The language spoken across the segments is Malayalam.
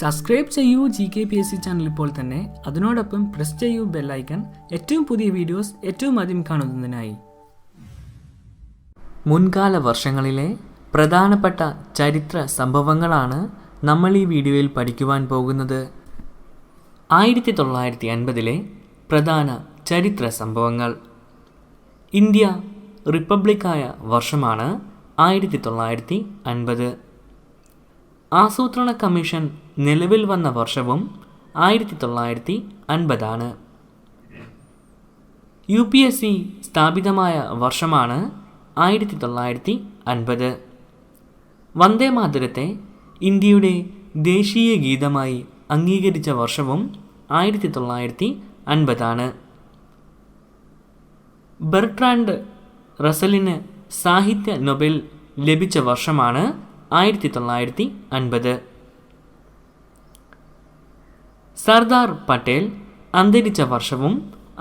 സബ്സ്ക്രൈബ് ചെയ്യൂ GKPSC ചാനൽ ഇപ്പോൾ തന്നെ. അതിനോടൊപ്പം പ്രസ് ചെയ്യൂ ബെല്ലൈക്കൺ ഏറ്റവും പുതിയ വീഡിയോസ് ഏറ്റവും ആദ്യം കാണുന്നതിനായി. മുൻകാല വർഷങ്ങളിലെ പ്രധാനപ്പെട്ട ചരിത്ര സംഭവങ്ങളാണ് നമ്മൾ ഈ വീഡിയോയിൽ പഠിക്കുവാൻ പോകുന്നത്. 1950 പ്രധാന ചരിത്ര സംഭവങ്ങൾ. ഇന്ത്യ റിപ്പബ്ലിക്കായ വർഷമാണ് 1950. ആസൂത്രണ കമ്മീഷൻ നിലവിൽ വന്ന വർഷവും 1950. UPSC സ്ഥാപിതമായ വർഷമാണ് 1950. വന്ദേ മാതരത്തെ ഇന്ത്യയുടെ ദേശീയ ഗീതമായി അംഗീകരിച്ച വർഷവും 1950. ബെർട്രാൻഡ് റസലിന് സാഹിത്യ നൊബേൽ ലഭിച്ച വർഷമാണ് 1950. സർദാർ പട്ടേൽ അന്തരിച്ച വർഷവും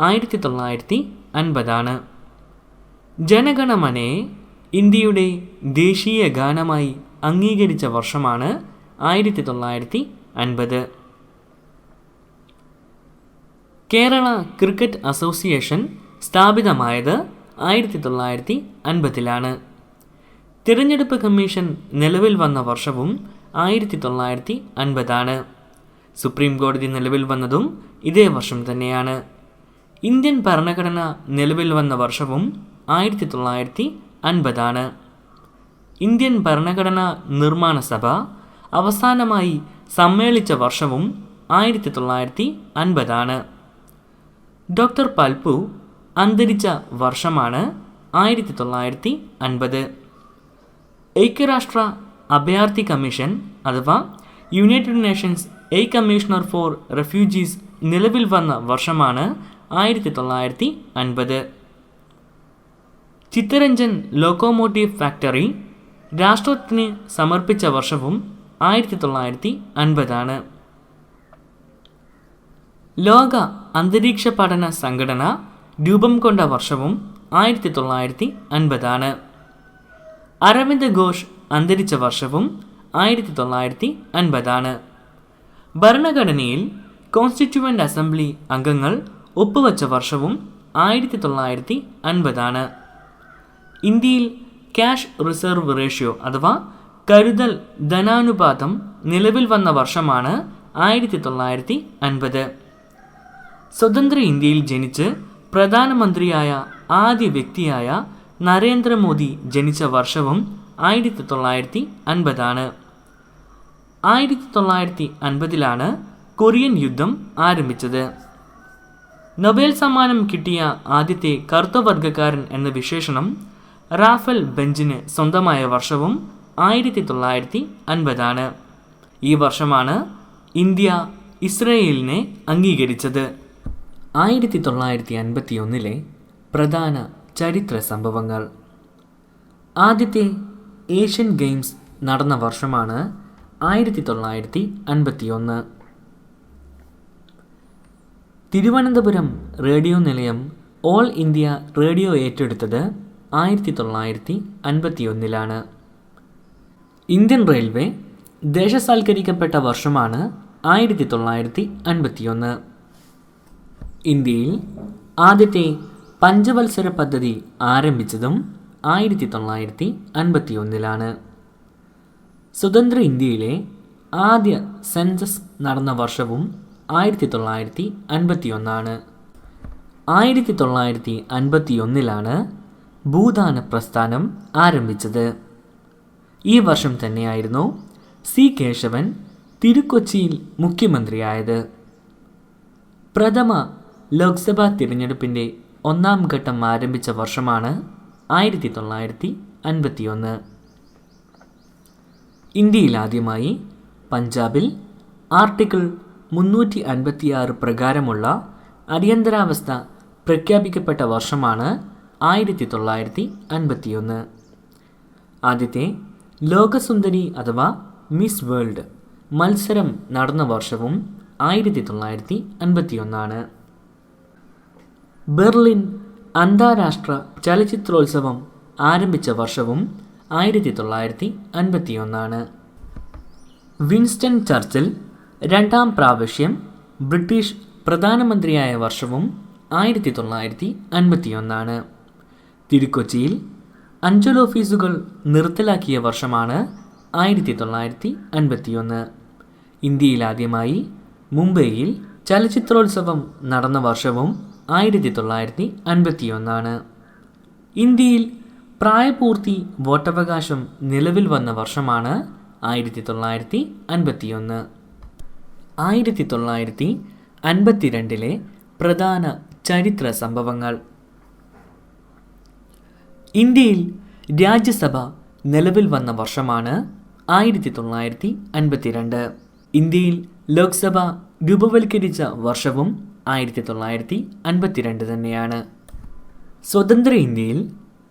1950. ജനഗണമനയെ ഇന്ത്യയുടെ ദേശീയ ഗാനമായി അംഗീകരിച്ച വർഷമാണ് 1950. കേരള ക്രിക്കറ്റ് അസോസിയേഷൻ സ്ഥാപിതമായത് 1950. തിരഞ്ഞെടുപ്പ് കമ്മീഷൻ നിലവിൽ വന്ന വർഷവും 1950. സുപ്രീം കോടതി നിലവിൽ വന്നതും ഇതേ വർഷം തന്നെയാണ്. ഇന്ത്യൻ ഭരണഘടന നിലവിൽ വന്ന വർഷവും 1950. ഇന്ത്യൻ ഭരണഘടനാ നിർമ്മാണ സഭ അവസാനമായി സമ്മേളിച്ച വർഷവും 1950. ഡോക്ടർ പൽപു അന്തരിച്ച വർഷമാണ് 1950. ഐക്യരാഷ്ട്ര അഭയാർത്ഥി കമ്മീഷൻ അഥവാ United Nations a commissioner for refugees നിലവിൽ വന്ന വർഷമാണ് 1950. ചിത്തരഞ്ജൻ ലോക്കോമോട്ടീവ് ഫാക്ടറി രാഷ്ട്രത്തിന് സമർപ്പിച്ച വർഷവും 1950. ലോക അന്തരീക്ഷ പഠന സംഘടന രൂപം കൊണ്ട വർഷവും 1950. അരവിന്ദ് ഘോഷ് അന്തരിച്ച വർഷവും 1950. ഭരണഘടനയിൽ കോൺസ്റ്റിറ്റ്യൂവൻ്റ് അസംബ്ലി അംഗങ്ങൾ ഒപ്പുവച്ച വർഷവും 1950. ഇന്ത്യയിൽ ക്യാഷ് റിസർവ് റേഷ്യോ അഥവാ കരുതൽ ധനാനുപാതം നിലവിൽ വന്ന വർഷമാണ് 1950. സ്വതന്ത്ര ഇന്ത്യയിൽ ജനിച്ച് പ്രധാനമന്ത്രിയായ ആദ്യ വ്യക്തിയായ നരേന്ദ്രമോദി ജനിച്ച വർഷവും 1950. 1950 കൊറിയൻ യുദ്ധം ആരംഭിച്ചത്. നൊബേൽ സമ്മാനം കിട്ടിയ ആദ്യത്തെ കറുത്ത വർഗ്ഗക്കാരൻ എന്ന വിശേഷണം റാഫേൽ ബെഞ്ചിന് സ്വന്തമായ വർഷവും 1950. ഈ വർഷമാണ് ഇന്ത്യ ഇസ്രയേലിനെ അംഗീകരിച്ചത്. 1951 പ്രധാന ചരിത്ര സംഭവങ്ങൾ. ആദ്യത്തെ ഏഷ്യൻ ഗെയിംസ് നടന്ന വർഷമാണ് 1951. തിരുവനന്തപുരം റേഡിയോ നിലയം ഓൾ ഇന്ത്യ റേഡിയോ ഏറ്റെടുത്തത് 1951. ഇന്ത്യൻ റെയിൽവേ ദേശസാൽക്കരിക്കപ്പെട്ട വർഷമാണ് 1951. ഇന്ത്യയിൽ ആദ്യത്തെ പഞ്ചവത്സര പദ്ധതി ആരംഭിച്ചതും 1951. സ്വതന്ത്ര ഇന്ത്യയിലെ ആദ്യ സെൻസസ് നടന്ന വർഷവും 1951. 1951 ഭൂദാന പ്രസ്ഥാനം ആരംഭിച്ചത്. ഈ വർഷം തന്നെയായിരുന്നു C. കേശവൻ തിരുക്കൊച്ചിയിൽ മുഖ്യമന്ത്രിയായത്. പ്രഥമ ലോക്സഭാ തിരഞ്ഞെടുപ്പിൻ്റെ ഒന്നാം ഘട്ടം ആരംഭിച്ച വർഷമാണ് 1951. ഇന്ത്യയിൽ ആദ്യമായി പഞ്ചാബിൽ ആർട്ടിക്കിൾ 356 പ്രകാരമുള്ള അടിയന്തരാവസ്ഥ പ്രഖ്യാപിക്കപ്പെട്ട വർഷമാണ് 1951. ആദ്യത്തെ ലോകസുന്ദരി അഥവാ മിസ് വേൾഡ് മത്സരം നടന്ന വർഷവും 1951. ബെർലിൻ അന്താരാഷ്ട്ര ചലച്ചിത്രോത്സവം ആരംഭിച്ച വർഷവും 1951. വിൻസ്റ്റൺ ചർച്ചിൽ രണ്ടാം പ്രാവശ്യം ബ്രിട്ടീഷ് പ്രധാനമന്ത്രിയായ വർഷവും 1951. തിരുക്കൊച്ചിയിൽ അഞ്ചൽ ഓഫീസുകൾ നിർത്തലാക്കിയ വർഷമാണ് 1951. ഇന്ത്യയിൽ ആദ്യമായി മുംബൈയിൽ ചലച്ചിത്രോത്സവം നടന്ന വർഷവും 1951. ഇന്ത്യയിൽ പ്രായപൂർത്തി വോട്ടവകാശം നിലവിൽ വന്ന വർഷമാണ് 1951. 1952 പ്രധാന ചരിത്ര സംഭവങ്ങൾ. ഇന്ത്യയിൽ രാജ്യസഭ നിലവിൽ വന്ന വർഷമാണ് 1952. ഇന്ത്യയിൽ ലോക്സഭ രൂപവൽക്കരിച്ച വർഷവും 1952 തന്നെയാണ്. സ്വതന്ത്ര ഇന്ത്യയിൽ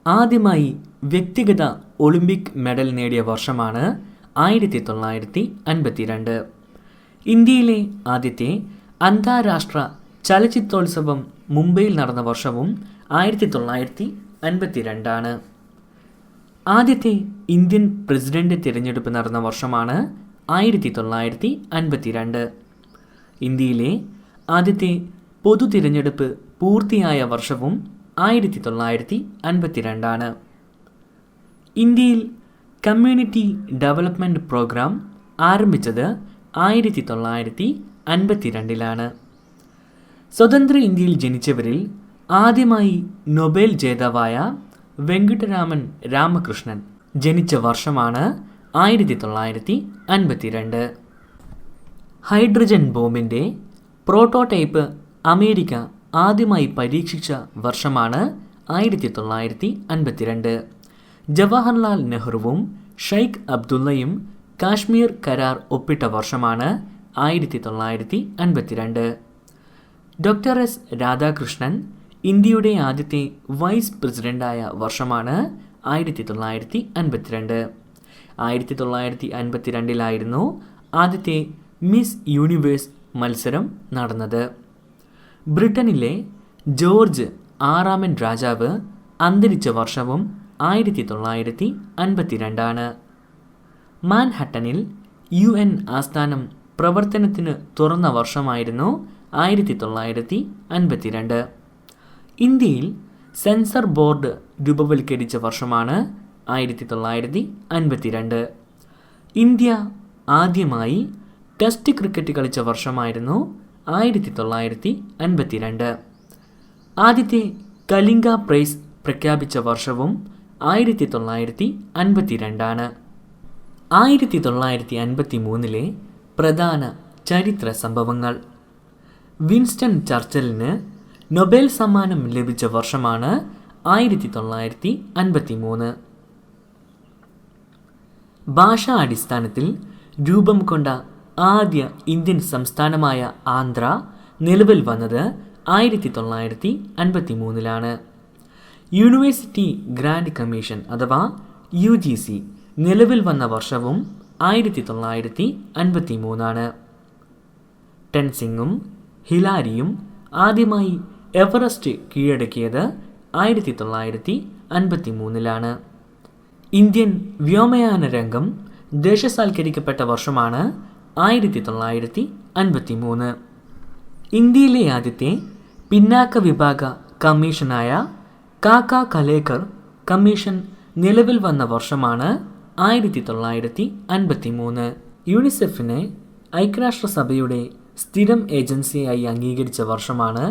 ആദ്യമായി വ്യക്തിഗത ഒളിമ്പിക് മെഡൽ നേടിയ വർഷമാണ് 1952. ഇന്ത്യയിലെ ആദ്യത്തെ അന്താരാഷ്ട്ര ചലച്ചിത്രോത്സവം മുംബൈയിൽ നടന്ന വർഷവും 1952. ആദ്യത്തെ ഇന്ത്യൻ പ്രസിഡന്റ് തിരഞ്ഞെടുപ്പ് നടന്ന വർഷമാണ് 1952. ഇന്ത്യയിലെ ആദ്യത്തെ പൊതു തിരഞ്ഞെടുപ്പ് പൂർത്തിയായ വർഷവും 1952. ഇന്ത്യയിൽ കമ്മ്യൂണിറ്റി ഡെവലപ്മെൻറ്റ് പ്രോഗ്രാം ആരംഭിച്ചത് 1952. സ്വതന്ത്ര ഇന്ത്യയിൽ ജനിച്ചവരിൽ ആദ്യമായി നൊബേൽ ജേതാവായ വെങ്കിട്ടരാമൻ രാമകൃഷ്ണൻ ജനിച്ച വർഷമാണ് 1952. ഹൈഡ്രജൻ ബോംബിൻ്റെ പ്രോട്ടോടൈപ്പ് അമേരിക്ക ആദ്യമായി പരീക്ഷിച്ച വർഷമാണ് 1952. ജവഹർലാൽ നെഹ്റുവും ഷെയ്ഖ് അബ്ദുള്ളയും കാശ്മീർ കരാർ ഒപ്പിട്ട വർഷമാണ് 1952. ഡോക്ടർ എസ് രാധാകൃഷ്ണൻ ഇന്ത്യയുടെ ആദ്യത്തെ വൈസ് പ്രസിഡൻ്റായ വർഷമാണ് 1952. 1952 ആദ്യത്തെ മിസ് യൂണിവേഴ്സ് മത്സരം നടന്നത്. ബ്രിട്ടനിലെ ജോർജ് ആറാമൻ രാജാവ് അന്തരിച്ച വർഷവും 1952. മാൻഹട്ടനിൽ UN ആസ്ഥാനം പ്രവർത്തനത്തിന് തുറന്ന വർഷമായിരുന്നു 1952. ഇന്ത്യയിൽ സെൻസർ ബോർഡ് രൂപവൽക്കരിച്ച വർഷമാണ് 1952. ഇന്ത്യ ആദ്യമായി ടെസ്റ്റ് ക്രിക്കറ്റ് കളിച്ച വർഷമായിരുന്നു 1952. ആദ്യത്തെ കലിംഗ പ്രൈസ് പ്രഖ്യാപിച്ച വർഷവും 1952. 1953 പ്രധാന ചരിത്ര സംഭവങ്ങൾ. വിൻസ്റ്റൺ ചർച്ചിലിന് നൊബേൽ സമ്മാനം ലഭിച്ച വർഷമാണ് 1953. ഭാഷാ അടിസ്ഥാനത്തിൽ രൂപം കൊണ്ട ആദ്യ ഇന്ത്യൻ സംസ്ഥാനമായ ആന്ധ്ര നിലവിൽ വന്നത് 1953. യൂണിവേഴ്സിറ്റി ഗ്രാൻഡ് കമ്മീഷൻ അഥവാ UGC നിലവിൽ വന്ന വർഷവും 1953. ടെൻസിങ്ങും ഹിലാരിയും ആദ്യമായി എവറസ്റ്റ് കീഴടക്കിയത് 1953. ഇന്ത്യൻ വ്യോമയാന രംഗം ദേശസാൽക്കരിക്കപ്പെട്ട വർഷമാണ് 1953. ഇന്ത്യയിലെ ആദ്യത്തെ പിന്നാക്ക വിഭാഗ കമ്മീഷനായ കാക്ക കലേക്കർ കമ്മീഷൻ നിലവിൽ വന്ന വർഷമാണ് 1953. യൂണിസെഫിനെ ഐക്യരാഷ്ട്രസഭയുടെ സ്ഥിരം ഏജൻസിയായി അംഗീകരിച്ച വർഷമാണ്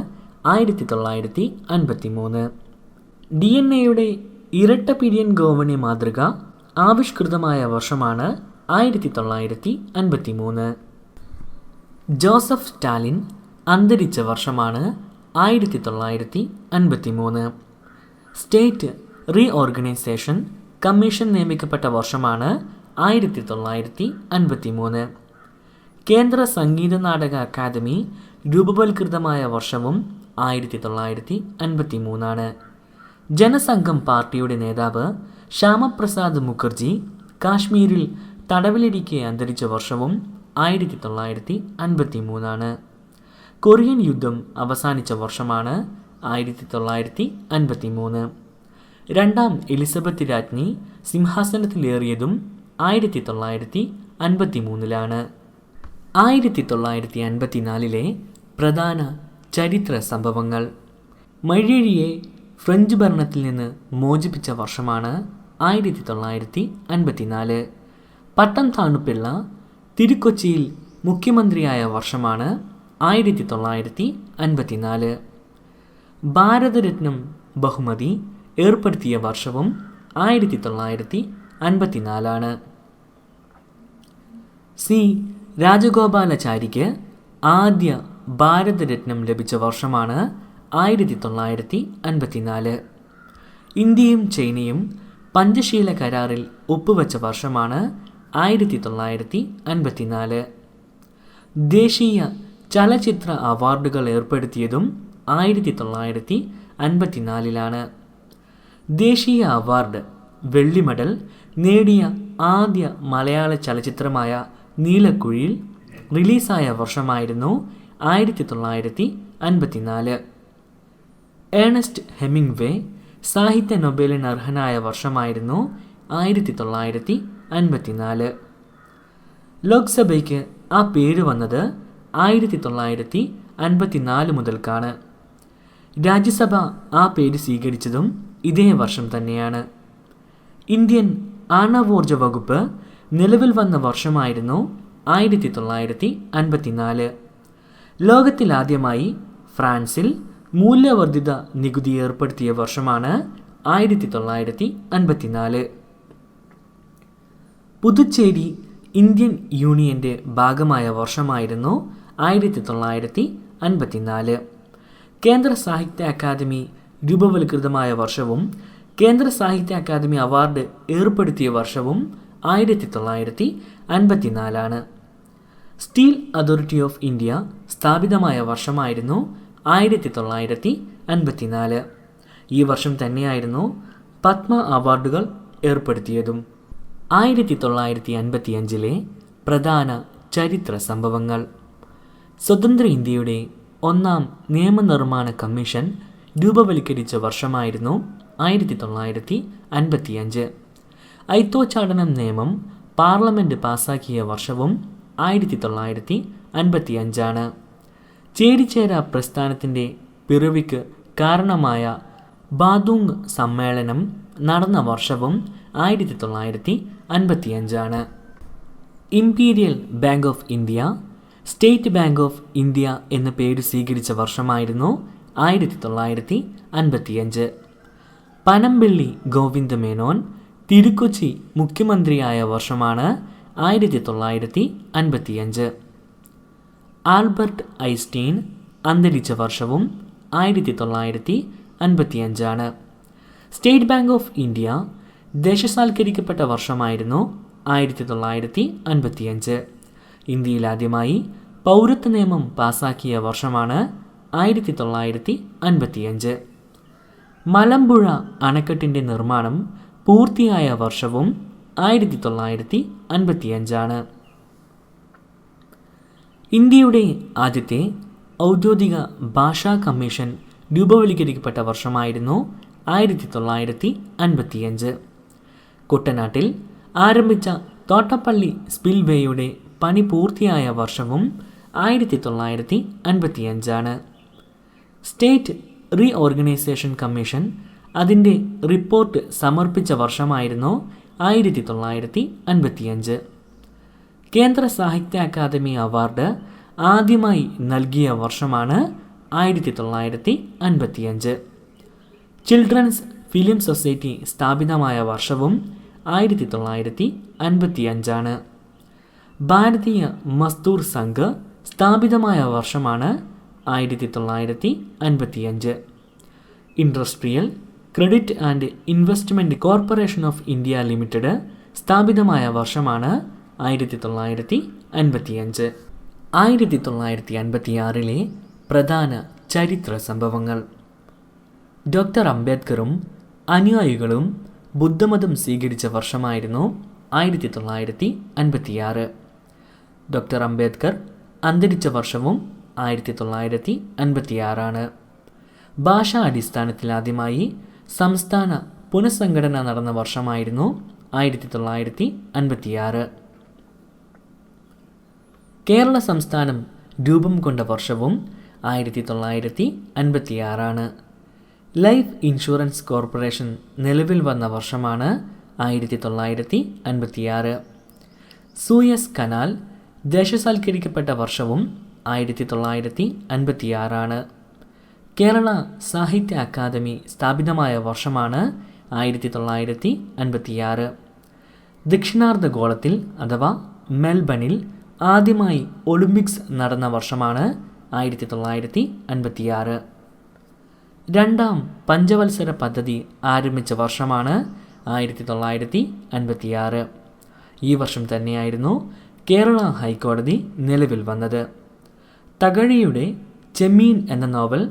1953. DNA ഇരട്ട പിരിയൻ ഗോവണി മാതൃക ആവിഷ്കൃതമായ വർഷമാണ് 1953. ജോസഫ് സ്റ്റാലിൻ അന്തരിച്ച വർഷമാണ് 1953. സ്റ്റേറ്റ് റീഓർഗനൈസേഷൻ കമ്മീഷൻ നിയമിക്കപ്പെട്ട വർഷമാണ് 1953. കേന്ദ്ര സംഗീത നാടക അക്കാദമി രൂപവൽകൃതമായ വർഷവും 1953. ജനസംഘം പാർട്ടിയുടെ നേതാവ് ശ്യാമപ്രസാദ് മുഖർജി കാശ്മീരിൽ തടവിലിരിക്കെ അന്തരിച്ച വർഷവും 1953. കൊറിയൻ യുദ്ധം അവസാനിച്ച വർഷമാണ് 1953. രണ്ടാം എലിസബത്ത് രാജ്ഞി സിംഹാസനത്തിലേറിയതും 1953. 1954 പ്രധാന ചരിത്ര സംഭവങ്ങൾ. മഴഴിയെ ഫ്രഞ്ച് ഭരണത്തിൽ നിന്ന് മോചിപ്പിച്ച വർഷമാണ് 1954. പട്ടം താണുപിള്ള തിരുക്കൊച്ചിയിൽ മുഖ്യമന്ത്രിയായ വർഷമാണ് 1954. ഭാരതരത്നം ബഹുമതി ഏർപ്പെടുത്തിയ വർഷവും 1954. സി രാജഗോപാലാചാരിക്ക് ആദ്യ ഭാരതരത്നം ലഭിച്ച വർഷമാണ് 1954. ഇന്ത്യയും ചൈനയും പഞ്ചശീല കരാറിൽ ഒപ്പുവെച്ച വർഷമാണ് 1954. ദേശീയ ചലച്ചിത്ര അവാർഡുകൾ ഏർപ്പെടുത്തിയതും 1954. ദേശീയ അവാർഡ് വെള്ളി മെഡൽ നേടിയ ആദ്യ മലയാള ചലച്ചിത്രമായ നീലക്കുയിൽ റിലീസായ വർഷമായിരുന്നു 1954. ഏണസ്റ്റ് ഹെമിംഗ്വേ സാഹിത്യ നൊബേലിന് അർഹനായ വർഷമായിരുന്നു 1954. ലോക്സഭയ്ക്ക് ആ പേര് വന്നത് 1954 മുതൽക്കാണ്. രാജ്യസഭ ആ പേര് സ്വീകരിച്ചതും ഇതേ വർഷം തന്നെയാണ്. ഇന്ത്യൻ ആണവോർജ വകുപ്പ് നിലവിൽ വന്ന വർഷമായിരുന്നു 1954. ലോകത്തിലാദ്യമായി ഫ്രാൻസിൽ മൂല്യവർദ്ധിത നികുതി ഏർപ്പെടുത്തിയ വർഷമാണ് 1954. പുതുച്ചേരി ഇന്ത്യൻ യൂണിയന്റെ ഭാഗമായ വർഷമായിരുന്നു 1954. കേന്ദ്ര സാഹിത്യ അക്കാദമി രൂപവൽകൃതമായ വർഷവും കേന്ദ്ര സാഹിത്യ അക്കാദമി അവാർഡ് ഏർപ്പെടുത്തിയ വർഷവും 1954. സ്റ്റീൽ അതോറിറ്റി ഓഫ് ഇന്ത്യ സ്ഥാപിതമായ വർഷമായിരുന്നു 1954. ഈ വർഷം തന്നെയായിരുന്നു പത്മ അവാർഡുകൾ ഏർപ്പെടുത്തിയതും. 1955 പ്രധാന ചരിത്ര സംഭവങ്ങൾ. സ്വതന്ത്ര ഇന്ത്യയുടെ ഒന്നാം നിയമനിർമ്മാണ കമ്മീഷൻ രൂപവൽക്കരിച്ച വർഷമായിരുന്നു 1955. ഐത്തോച്ചാടനം നിയമം പാർലമെൻറ്റ് പാസാക്കിയ വർഷവും 1955. ചേരിചേര പ്രസ്ഥാനത്തിൻ്റെ പിറവിക്ക് കാരണമായ ബാദൂങ് സമ്മേളനം നടന്ന വർഷവും 1955. Imperial bank of India state bank of India എന്ന പേര് സ്വീകരിച്ച വർഷമായിരുന്നു 1955. പനമ്പിള്ളി ഗോവിന്ദ മേനോൻ തിരുക്കൊച്ചി മുഖ്യമന്ത്രിയായ വർഷമാണ് 1955. ആൽബർട്ട് ഐൻസ്റ്റീൻ അന്തരിച്ച വർഷവും 1955. സ്റ്റേറ്റ് ബാങ്ക് ഓഫ് ഇന്ത്യ ദേശസാൽക്കരിക്കപ്പെട്ട വർഷമായിരുന്നു 1955. ഇന്ത്യയിൽ ആദ്യമായി പൗരത്വ നിയമം പാസാക്കിയ വർഷമാണ് 1955. മലമ്പുഴ അണക്കെട്ടിൻ്റെ നിർമ്മാണം പൂർത്തിയായ വർഷവും 1955. ഇന്ത്യയുടെ ആദ്യത്തെ ഔദ്യോഗിക ഭാഷാ കമ്മീഷൻ രൂപവൽക്കരിക്കപ്പെട്ട വർഷമായിരുന്നു 1955. കുട്ടനാട്ടിൽ ആരംഭിച്ച തോട്ടപ്പള്ളി സ്പിൽവേയുടെ പണി പൂർത്തിയായ വർഷവും 1955. സ്റ്റേറ്റ് റീ ഓർഗനൈസേഷൻ കമ്മീഷൻ അതിൻ്റെ റിപ്പോർട്ട് സമർപ്പിച്ച വർഷമായിരുന്നു 1955. കേന്ദ്ര സാഹിത്യ അക്കാദമി അവാർഡ് ആദ്യമായി നൽകിയ വർഷമാണ് 1955. ചിൽഡ്രൻസ് ഫിലിം സൊസൈറ്റി സ്ഥാപിതമായ വർഷവും 1955. ഭാരതീയ മസ്ദൂർ സംഘ് സ്ഥാപിതമായ വർഷമാണ് 1955. Industrial credit and investment corporation of India limited സ്ഥാപിതമായ വർഷമാണ് 1955. 1956 പ്രധാന ചരിത്ര സംഭവങ്ങൾ. ഡോക്ടർ അംബേദ്കറും അനുയായികളും ബുദ്ധമതം സ്വീകരിച്ച വർഷമായിരുന്നു 1956. ഡോക്ടർ അംബേദ്കർ അന്തരിച്ച വർഷവും 1956. ഭാഷാ അടിസ്ഥാനത്തിൽ ആദ്യമായി സംസ്ഥാന പുനഃസംഘടന നടന്ന വർഷമായിരുന്നു 1956. കേരള സംസ്ഥാനം രൂപം കൊണ്ട വർഷവും 1956. ലൈഫ് ഇൻഷുറൻസ് കോർപ്പറേഷൻ നിലവിൽ വന്ന വർഷമാണ് 1956. സൂയസ് കനാൽ ദേശസാൽക്കരിക്കപ്പെട്ട വർഷവും 1956. കേരള സാഹിത്യ അക്കാദമി സ്ഥാപിതമായ വർഷമാണ് 1956. ദക്ഷിണാർദ്ധഗോളത്തിൽ അഥവാ മെൽബണിൽ ആദ്യമായി ഒളിമ്പിക്സ് നടന്ന വർഷമാണ് 1956. രണ്ടാം പഞ്ചവത്സര പദ്ധതി ആരംഭിച്ച വർഷമാണ് 1956. ഈ വർഷം തന്നെയായിരുന്നു കേരള ഹൈക്കോടതി നിലവിൽ വന്നത്. തകഴിയുടെ ചെമ്മീൻ എന്ന നോവൽ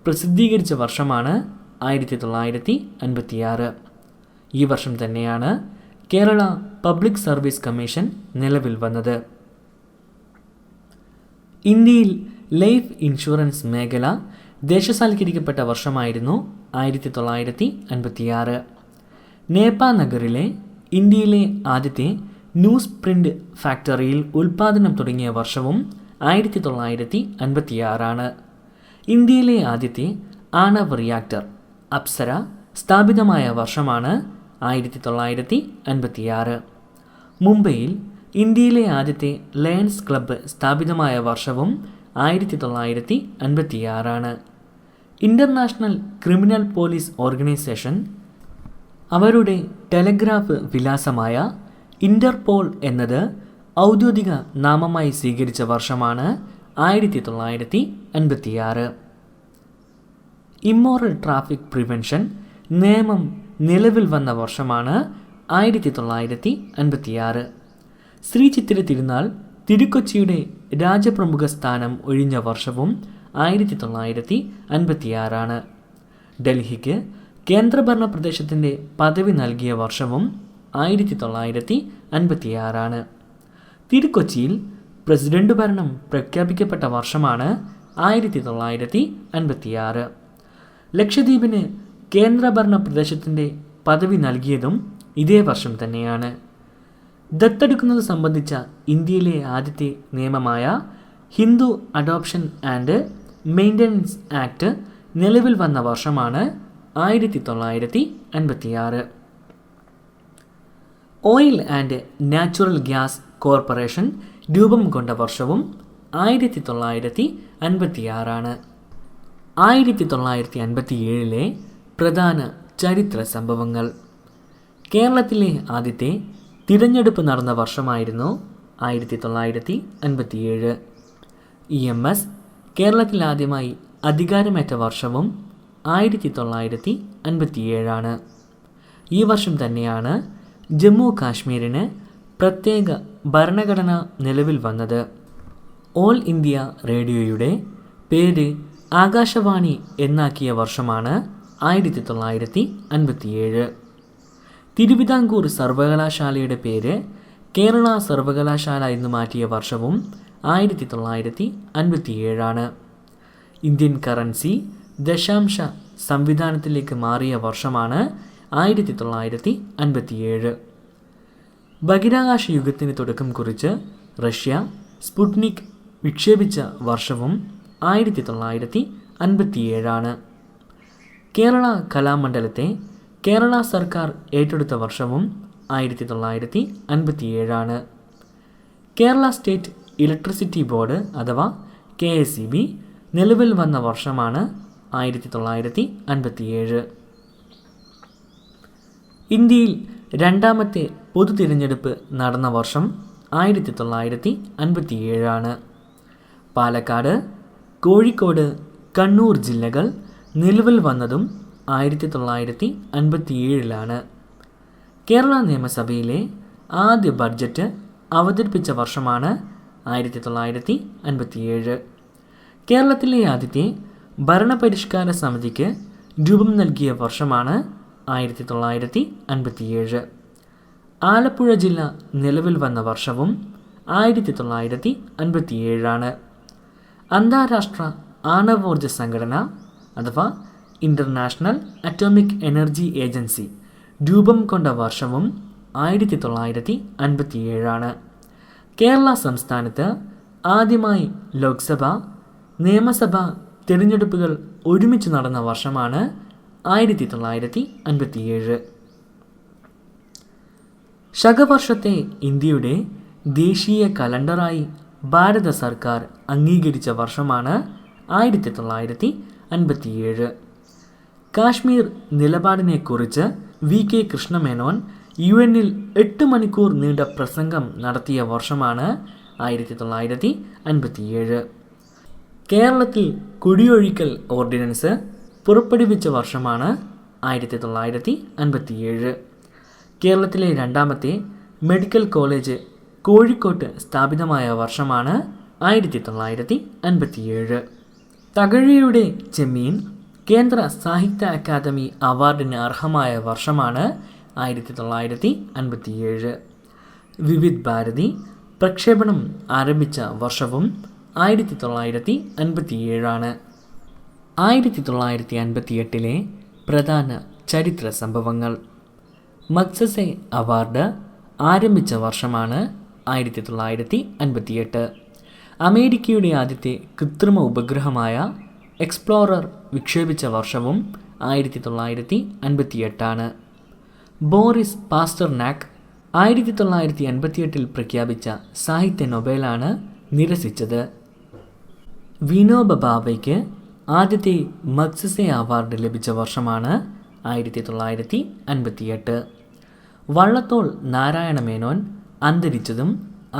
പ്രസിദ്ധീകരിച്ച വർഷമാണ് 1956. ഈ വർഷം തന്നെയാണ് കേരള പബ്ലിക് സർവീസ് കമ്മീഷൻ നിലവിൽ വന്നത്. ഇന്ത്യയിൽ ലൈഫ് ഇൻഷുറൻസ് മേഖല ദേശസാൽക്കരിക്കപ്പെട്ട വർഷമായിരുന്നു 1956. നേപ്പാ നഗറിലെ ഇന്ത്യയിലെ ആദ്യത്തെ ന്യൂസ് പ്രിൻ്റ് ഫാക്ടറിയിൽ ഉൽപ്പാദനം തുടങ്ങിയ വർഷവും 1956. ഇന്ത്യയിലെ ആദ്യത്തെ ആണവ റിയാക്ടർ അപ്സര സ്ഥാപിതമായ വർഷമാണ് 1956. മുംബൈയിൽ ഇന്ത്യയിലെ ആദ്യത്തെ ലയൺസ് ക്ലബ്ബ് സ്ഥാപിതമായ വർഷവും 1956. ഇൻ്റർനാഷണൽ ക്രിമിനൽ പോലീസ് ഓർഗനൈസേഷൻ അവരുടെ ടെലഗ്രാഫ് വിലാസമായ ഇൻ്റർപോൾ എന്നത് ഔദ്യോഗിക നാമമായി സ്വീകരിച്ച വർഷമാണ് 1956. ഇമ്മോറൽ ട്രാഫിക് പ്രിവെൻഷൻ നിയമം നിലവിൽ വന്ന വർഷമാണ് 1956. ശ്രീ ചിത്തിര തിരുനാൾ തിരുക്കൊച്ചിയുടെ രാജപ്രമുഖ സ്ഥാനം ഒഴിഞ്ഞ വർഷവും 1956. ഡൽഹിക്ക് കേന്ദ്രഭരണ പ്രദേശത്തിൻ്റെ പദവി നൽകിയ വർഷവും 1956. തിരുക്കൊച്ചിയിൽ പ്രസിഡന്റ് ഭരണം പ്രഖ്യാപിക്കപ്പെട്ട വർഷമാണ് 1956. ലക്ഷദ്വീപിന് കേന്ദ്രഭരണ പ്രദേശത്തിൻ്റെ പദവി നൽകിയതും ഇതേ വർഷം തന്നെയാണ്. ദത്തെടുക്കുന്നത് സംബന്ധിച്ച ഇന്ത്യയിലെ ആദ്യത്തെ നിയമമായ Hindu adoption and maintenance act നിലവിൽ വന്ന വർഷമാണ് 1956. Oil and natural gas corporation രൂപം കൊണ്ട വർഷവും 1956. 1957 പ്രധാന ചരിത്ര സംഭവങ്ങൾ. കേരളത്തിലെ ആദ്യത്തെ തിരഞ്ഞെടുപ്പ് നടന്ന വർഷമായിരുന്നു 1957. EMS കേരളത്തിൽ ആദ്യമായി അധികാരമേറ്റ വർഷവും 1957. ഈ വർഷം തന്നെയാണ് ജമ്മു കാശ്മീരിന് പ്രത്യേക ഭരണഘടന നിലവിൽ വന്നത്. ഓൾ ഇന്ത്യ റേഡിയോയുടെ പേര് ആകാശവാണി എന്നാക്കിയ വർഷമാണ് 1957. തിരുവിതാംകൂർ സർവകലാശാലയുടെ പേര് കേരള സർവകലാശാല എന്ന് മാറ്റിയ വർഷവും 1957. ഇന്ത്യൻ കറൻസി ദശാംശ സംവിധാനത്തിലേക്ക് മാറിയ വർഷമാണ് 1957. ബഹിരാകാശ യുഗത്തിന് തുടക്കം കുറിച്ച് റഷ്യ സ്പുട്നിക് വിക്ഷേപിച്ച വർഷവും 1957. കേരള കലാമണ്ഡലത്തെ കേരള സർക്കാർ ഏറ്റെടുത്ത വർഷവും 1957. കേരള സ്റ്റേറ്റ് ഇലക്ട്രിസിറ്റി ബോർഡ് അഥവാ KSEB നിലവിൽ വന്ന വർഷമാണ് 1957. ഇന്ത്യയിൽ രണ്ടാമത്തെ പൊതു തിരഞ്ഞെടുപ്പ് നടന്ന വർഷം 1957. പാലക്കാട്, കോഴിക്കോട്, കണ്ണൂർ ജില്ലകൾ നിലവിൽ വന്നതും 1957. കേരള നിയമസഭയിലെ ആദ്യ ബഡ്ജറ്റ് അവതരിപ്പിച്ച വർഷമാണ് 1957. കേരളത്തിലെ ആദ്യത്തെ ഭരണപരിഷ്കാര സമിതിക്ക് രൂപം നൽകിയ വർഷമാണ് 1957. ആലപ്പുഴ ജില്ല നിലവിൽ വന്ന വർഷവും 1957. അന്താരാഷ്ട്ര ആണവോർജ സംഘടന അഥവാ ഇൻ്റർനാഷണൽ അറ്റോമിക് എനർജി ഏജൻസി രൂപം കൊണ്ട വർഷവും 1957. കേരള സംസ്ഥാനത്ത് ആദ്യമായി ലോക്സഭ, നിയമസഭ തിരഞ്ഞെടുപ്പുകൾ ഒരുമിച്ച് നടന്ന വർഷമാണ് 1957. ശകവർഷത്തെ ഇന്ത്യയുടെ ദേശീയ കലണ്ടറായി ഭാരത സർക്കാർ അംഗീകരിച്ച വർഷമാണ് 1957. കാശ്മീർ നിലപാടിനെക്കുറിച്ച് VK കൃഷ്ണമേനോൻ UN-ൽ 8 മണിക്കൂർ നീണ്ട പ്രസംഗം നടത്തിയ വർഷമാണ് 1957. കേരളത്തിൽ കുടിയൊഴിക്കൽ ഓർഡിനൻസ് പുറപ്പെടുവിച്ച വർഷമാണ് 1957. കേരളത്തിലെ രണ്ടാമത്തെ മെഡിക്കൽ കോളേജ് കോഴിക്കോട്ട് സ്ഥാപിതമായ വർഷമാണ് 1957. തകഴിയുടെ ചെമ്മീൻ കേന്ദ്ര സാഹിത്യ അക്കാദമി അവാർഡിന് അർഹമായ വർഷമാണ് 1957. വിവിധ് ഭാരതി പ്രക്ഷേപണം ആരംഭിച്ച വർഷവും 1957. 1958 പ്രധാന ചരിത്ര സംഭവങ്ങൾ. മഗ്സസെ അവാർഡ് ആരംഭിച്ച വർഷമാണ് 1958. അമേരിക്കയുടെ ആദ്യത്തെ കൃത്രിമ ഉപഗ്രഹമായ എക്സ്പ്ലോറർ വിക്ഷേപിച്ച വർഷവും 1958. ബോറിസ് പാസ്റ്റർനാക് 1958 പ്രഖ്യാപിച്ച സാഹിത്യ നൊബേലാണ് നിരസിച്ചത്. വിനോബ ഭാവെയ്ക്ക് ആദ്യത്തെ മഗ്സസെ അവാർഡ് ലഭിച്ച വർഷമാണ് 1958. വള്ളത്തോൾ നാരായണ മേനോൻ അന്തരിച്ചതും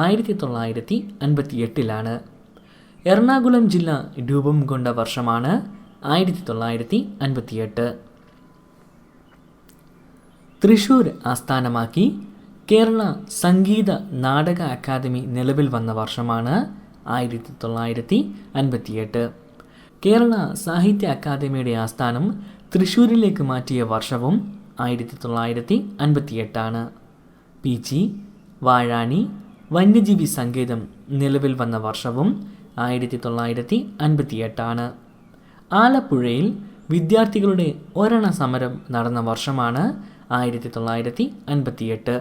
1958. എറണാകുളം ജില്ല രൂപം കൊണ്ട വർഷമാണ് 1958. തൃശൂർ ആസ്ഥാനമാക്കി കേരള സംഗീത നാടക അക്കാദമി നിലവിൽ വന്ന വർഷമാണ് 1958. കേരള സാഹിത്യ അക്കാദമിയുടെ ആസ്ഥാനം തൃശ്ശൂരിലേക്ക് മാറ്റിയ വർഷവും 1958. പീച്ചി, വാഴാനി വന്യജീവി സങ്കേതം നിലവിൽ വന്ന വർഷവും 1958. ആലപ്പുഴയിൽ വിദ്യാർത്ഥികളുടെ ഒരെണ്ണ സമരം നടന്ന വർഷമാണ് 1958.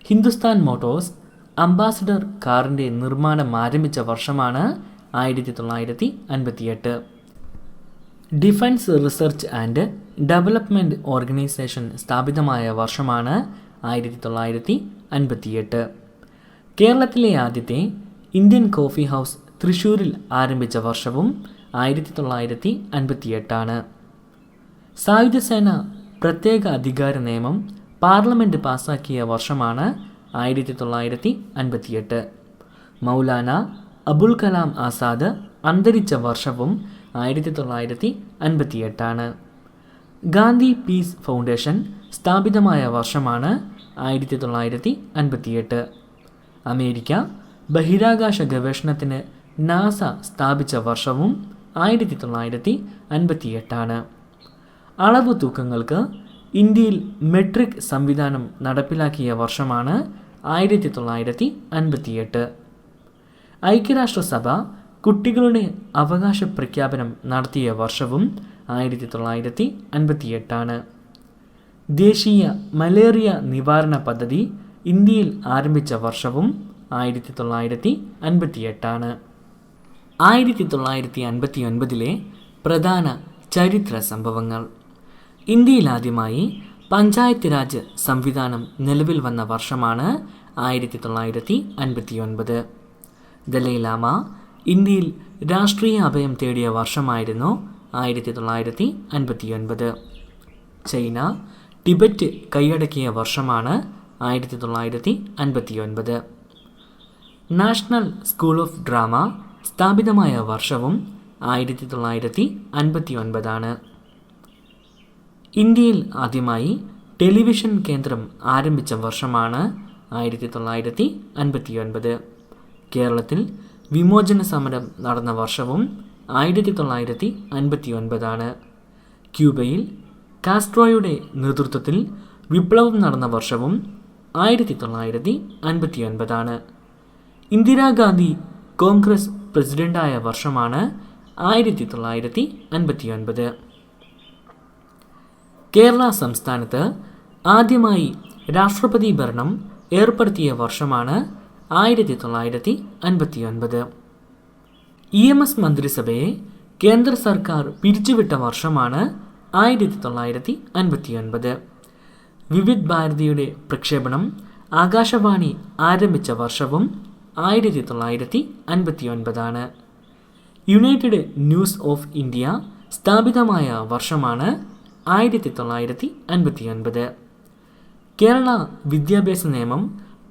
ഹിന്ദുസ്ഥാൻ മോട്ടോഴ്സ് അംബാസഡർ കാറിൻ്റെ നിർമ്മാണം ആരംഭിച്ച വർഷമാണ് 1958. Defence research and development organisation സ്ഥാപിതമായ വർഷമാണ് 1958. കേരളത്തിലെ ആദ്യത്തെ ഇന്ത്യൻ കോഫി ഹൗസ് തൃശ്ശൂരിൽ ആരംഭിച്ച വർഷവും 1958. സായുധസേന പ്രത്യേക അധികാര നിയമം പാർലമെൻറ്റ് പാസാക്കിയ വർഷമാണ് 1958. മൗലാന അബുൽ കലാം ആസാദ് അന്തരിച്ച വർഷവും 1958. ഗാന്ധി പീസ് ഫൗണ്ടേഷൻ സ്ഥാപിതമായ വർഷമാണ് 1958. അമേരിക്ക ബഹിരാകാശ ഗവേഷണത്തിന് നാസ സ്ഥാപിച്ച വർഷവും 1958. അളവ് തൂക്കങ്ങൾക്ക് ഇന്ത്യയിൽ മെട്രിക് സംവിധാനം നടപ്പിലാക്കിയ വർഷമാണ് 1958. ഐക്യരാഷ്ട്രസഭ കുട്ടികളുടെ അവകാശ പ്രഖ്യാപനം നടത്തിയ വർഷവും 1958. ദേശീയ മലേറിയ നിവാരണ പദ്ധതി ഇന്ത്യയിൽ ആരംഭിച്ച വർഷവും 1958. 1959 പ്രധാന ചരിത്ര സംഭവങ്ങൾ. ഇന്ത്യയിൽ ആദ്യമായി പഞ്ചായത്ത് രാജ് സംവിധാനം നിലവിൽ വന്ന വർഷമാണ് 1959. ദലൈലാമ ഇന്ത്യയിൽ രാഷ്ട്രീയ അഭയം തേടിയ വർഷമായിരുന്നു 1959. ചൈന ടിബറ്റ് കൈയടക്കിയ വർഷമാണ് 1959. നാഷണൽ സ്കൂൾ ഓഫ് ഡ്രാമ സ്ഥാപിതമായ വർഷവും 1959. ഇന്ത്യയിൽ ആദ്യമായി ടെലിവിഷൻ കേന്ദ്രം ആരംഭിച്ച വർഷമാണ് 1959. കേരളത്തിൽ വിമോചന സമരം നടന്ന വർഷവും 1959. ക്യൂബയിൽ കാസ്ട്രോയുടെ നേതൃത്വത്തിൽ വിപ്ലവം നടന്ന വർഷവും 1959. ഇന്ദിരാഗാന്ധി കോൺഗ്രസ് പ്രസിഡന്റായ വർഷമാണ് 1959. കേരള സംസ്ഥാനത്ത് ആദ്യമായി രാഷ്ട്രപതി ഭരണം ഏർപ്പെടുത്തിയ വർഷമാണ് 1959. EMS മന്ത്രിസഭയെ കേന്ദ്ര സർക്കാർ പിരിച്ചുവിട്ട വർഷമാണ് 1959. വിവിധ് ഭാരതിയുടെ പ്രക്ഷേപണം ആകാശവാണി ആരംഭിച്ച വർഷവും 1959. യുണൈറ്റഡ് ന്യൂസ് ഓഫ് ഇന്ത്യ സ്ഥാപിതമായ വർഷമാണ് 1959. കേരള വിദ്യാഭ്യാസ നിയമം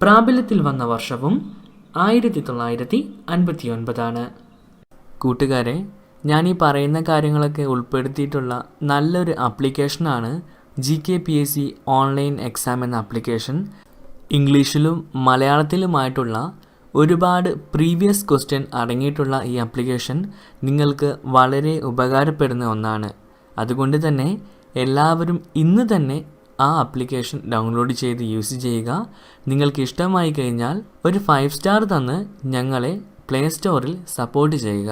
പ്രാബല്യത്തിൽ വന്ന വർഷവും 1959. കൂട്ടുകാരെ, ഞാൻ ഈ പറയുന്ന കാര്യങ്ങളൊക്കെ ഉൾപ്പെടുത്തിയിട്ടുള്ള നല്ലൊരു ആപ്ലിക്കേഷനാണ് GKPSC ഓൺലൈൻ എക്സാം എന്ന ആപ്ലിക്കേഷൻ. ഇംഗ്ലീഷിലും മലയാളത്തിലുമായിട്ടുള്ള ഒരുപാട് പ്രീവിയസ് ക്വസ്റ്റ്യൻ അടങ്ങിയിട്ടുള്ള ഈ ആപ്ലിക്കേഷൻ നിങ്ങൾക്ക് വളരെ ഉപകാരപ്പെടുന്ന ഒന്നാണ്. അതുകൊണ്ട് തന്നെ എല്ലാവരും ഇന്ന് തന്നെ ആ ആപ്ലിക്കേഷൻ ഡൗൺലോഡ് ചെയ്ത് യൂസ് ചെയ്യുക. നിങ്ങൾക്ക് ഇഷ്ടമായി കഴിഞ്ഞാൽ ഒരു 5 സ്റ്റാർ തന്ന് ഞങ്ങളെ പ്ലേ സ്റ്റോറിൽ സപ്പോർട്ട് ചെയ്യുക.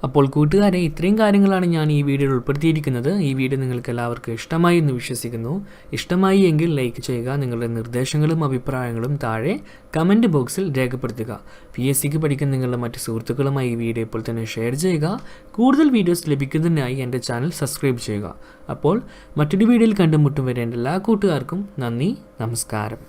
അപ്പോൾ കൂട്ടുകാരെ, ഇത്രയും കാര്യങ്ങളാണ് ഞാൻ ഈ വീഡിയോയിൽ ഉൾപ്പെടുത്തിയിരിക്കുന്നത്. ഈ വീഡിയോ നിങ്ങൾക്ക് എല്ലാവർക്കും ഇഷ്ടമായി എന്ന് വിശ്വസിക്കുന്നു. ഇഷ്ടമായി എങ്കിൽ ലൈക്ക് ചെയ്യുക. നിങ്ങളുടെ നിർദ്ദേശങ്ങളും അഭിപ്രായങ്ങളും താഴെ കമൻറ്റ് ബോക്സിൽ രേഖപ്പെടുത്തുക. PSCക്ക് പഠിക്കുന്ന നിങ്ങളുടെ മറ്റ് സുഹൃത്തുക്കളുമായി ഈ വീഡിയോ ഇപ്പോൾ തന്നെ ഷെയർ ചെയ്യുക. കൂടുതൽ വീഡിയോസ് ലഭിക്കുന്നതിനായി എൻ്റെ ചാനൽ സബ്സ്ക്രൈബ് ചെയ്യുക. അപ്പോൾ മറ്റൊരു വീഡിയോയിൽ കണ്ടുമുട്ടും വരെ എൻ്റെ എല്ലാ കൂട്ടുകാർക്കും നന്ദി, നമസ്കാരം.